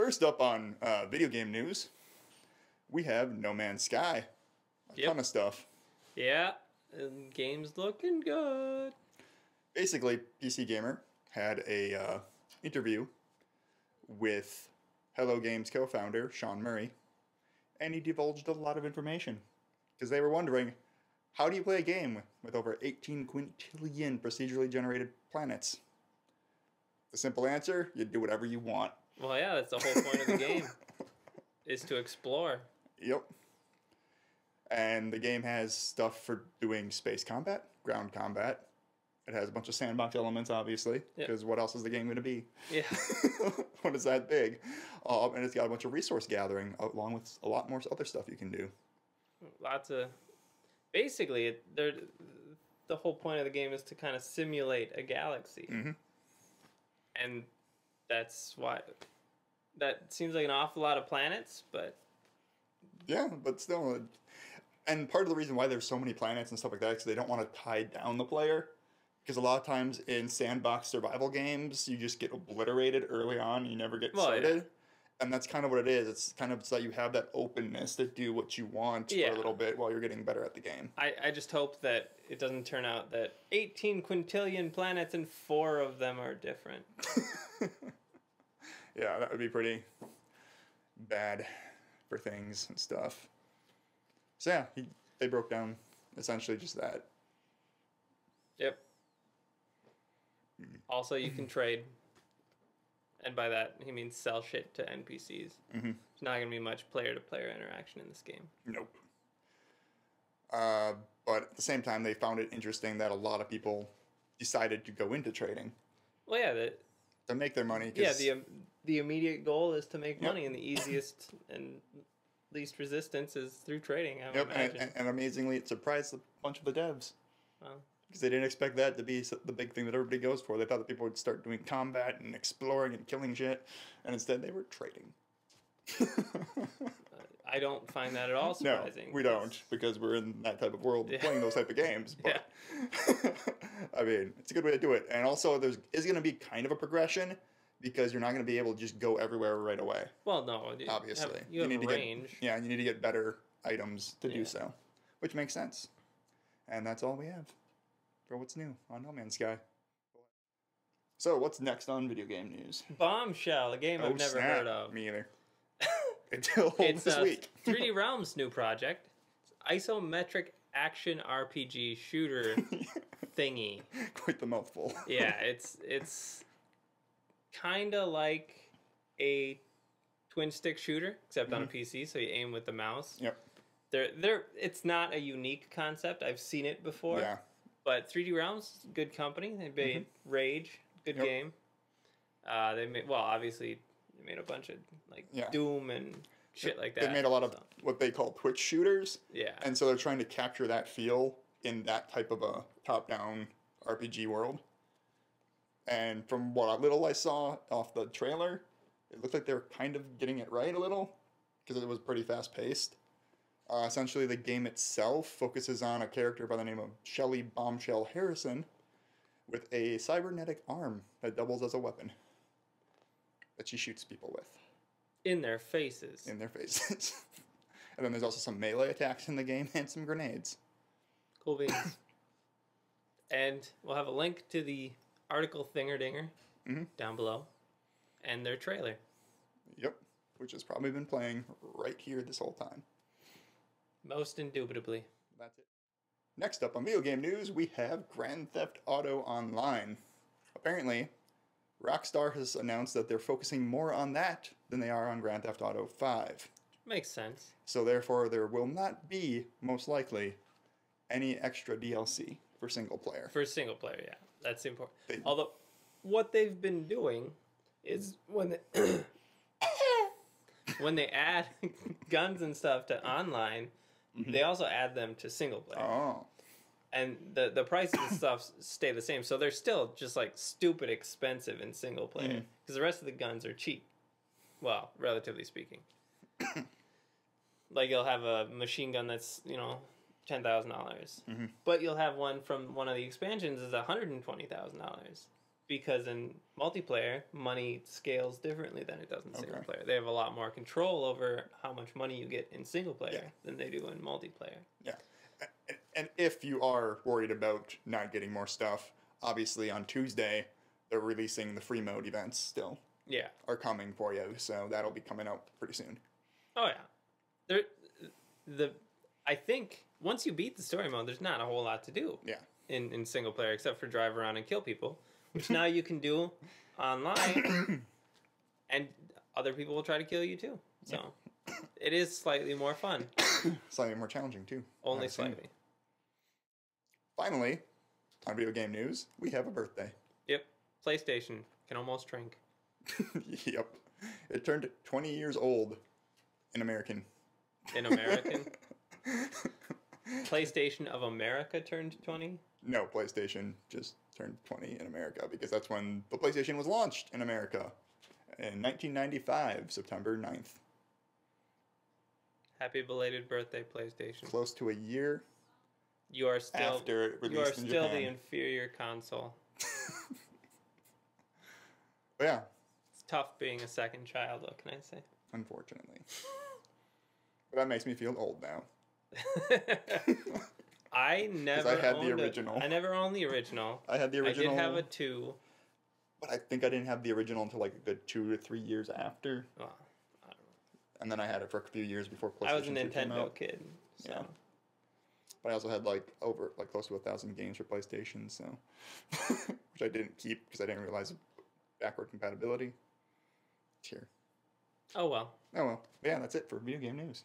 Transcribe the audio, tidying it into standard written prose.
First up on video game news, we have No Man's Sky. A ton of stuff. Yeah, and game's looking good. Basically, PC Gamer had a interview with Hello Games co-founder Sean Murray, and he divulged a lot of information because they were wondering, how do you play a game with over 18 quintillion procedurally generated planets? The simple answer, you do whatever you want. Well, yeah, that's the whole point of the game, is to explore. Yep. And the game has stuff for doing space combat, ground combat. It has a bunch of sandbox elements, obviously, because what else is the game going to be? Yeah. When it's that big. And it's got a bunch of resource gathering, along with a lot more other stuff you can do. Lots of... Basically, the whole point of the game is to kind of simulate a galaxy. Mm-hmm. And that's why... That seems like an awful lot of planets, but... Yeah, but still... And part of the reason why there's so many planets and stuff like that is because they don't want to tie down the player. Because a lot of times in sandbox survival games, you just get obliterated early on. You never get started. Yeah. And that's kind of what it is. It's kind of so that you have that openness to do what you want for a little bit while you're getting better at the game. I just hope that it doesn't turn out that 18 quintillion planets and 4 of them are different. Yeah, that would be pretty bad for things and stuff. So yeah, they broke down essentially just that. Yep. Also, you can trade. And by that, he means sell shit to NPCs. Mm-hmm. There's not going to be much player-to-player interaction in this game. Nope. But at the same time, they found it interesting that a lot of people decided to go into trading. Well, yeah. To make their money. Yeah, the immediate goal is to make money, and the easiest and least resistance is through trading, I would imagine. And amazingly, it surprised a bunch of the devs. Well, because they didn't expect that to be the big thing that everybody goes for. They thought that people would start doing combat and exploring and killing shit, and instead they were trading. I don't find that at all surprising. No, we don't, because we're in that type of world playing those type of games. But I mean, it's a good way to do it. And also, there is going to be kind of a progression, because you're not going to be able to just go everywhere right away. Well, no. Obviously. You have need a range. You need to get better items to do so, which makes sense. And that's all we have for what's new on No Man's Sky. So, what's next on video game news? Bombshell, a game I've never heard of. Me either. Until this week. 3D Realms' new project. Isometric action RPG shooter thingy. Quite the mouthful. Yeah, it's kind of like a twin stick shooter, except on a PC, so you aim with the mouse. Yep. It's not a unique concept. I've seen it before. Yeah. But 3D Realms, good company. They made Rage, good game. Obviously they made a bunch of Doom and shit like that. They made a lot of what they call Twitch shooters. Yeah. And so they're trying to capture that feel in that type of a top-down RPG world. And from what little I saw off the trailer, it looked like they were kind of getting it right a little, because it was pretty fast-paced. Essentially, the game itself focuses on a character by the name of Shelly Bombshell Harrison with a cybernetic arm that doubles as a weapon that she shoots people with. In their faces. In their faces. And then there's also some melee attacks in the game and some grenades. Cool beans. And we'll have a link to the article Thingerdinger down below and their trailer. Yep, which has probably been playing right here this whole time. Most indubitably. That's it. Next up on video game news, we have Grand Theft Auto Online. Apparently, Rockstar has announced that they're focusing more on that than they are on Grand Theft Auto 5. Makes sense. So therefore, there will not be, most likely, any extra DLC for single player. For single player, yeah. That's important. Although, what they've been doing is when they add guns and stuff to online, they also add them to single player. Oh. And the prices and stuff stay the same. So they're still just like stupid expensive in single player. Because the rest of the guns are cheap. Well, relatively speaking. Like you'll have a machine gun that's, $10,000. But you'll have one from one of the expansions is $120,000. because in multiplayer, money scales differently than it does in single Okay. player. They have a lot more control over how much money you get in single player Yeah. than they do in multiplayer. Yeah. And if you are worried about not getting more stuff, obviously on Tuesday, they're releasing the free mode events still Yeah. are coming for you. So that'll be coming out pretty soon. Oh yeah. I think once you beat the story mode, there's not a whole lot to do. Yeah. In single player except for drive around and kill people, which now you can do online, and other people will try to kill you too. So it is slightly more fun. Slightly more challenging too. Only I've seen. slightly. Finally, on video game news, we have a birthday. Yep. PlayStation can almost drink. Yep. It turned 20 years old in American. In American? PlayStation of America turned 20? No, PlayStation just turned 20 in America because that's when the PlayStation was launched in America in 1995, September 9th. Happy belated birthday, PlayStation. Close to a year You are still after it you are released in still Japan. the inferior console. But yeah, It's tough being a second child, what can I say? unfortunately. But that makes me feel old now. I never I had the owned original. I never owned the original. I had the original. I did have a 2. But I think I didn't have the original until like a good 2 to 3 years after. Well, I don't know. And then I had it for a few years before PlayStation I was a 2 came Nintendo out. kid, so Yeah. But I also had like close to 1,000 games for PlayStation, so which I didn't keep because I didn't realize backward compatibility. Sure. oh well. Oh well. But yeah, that's it for video game news.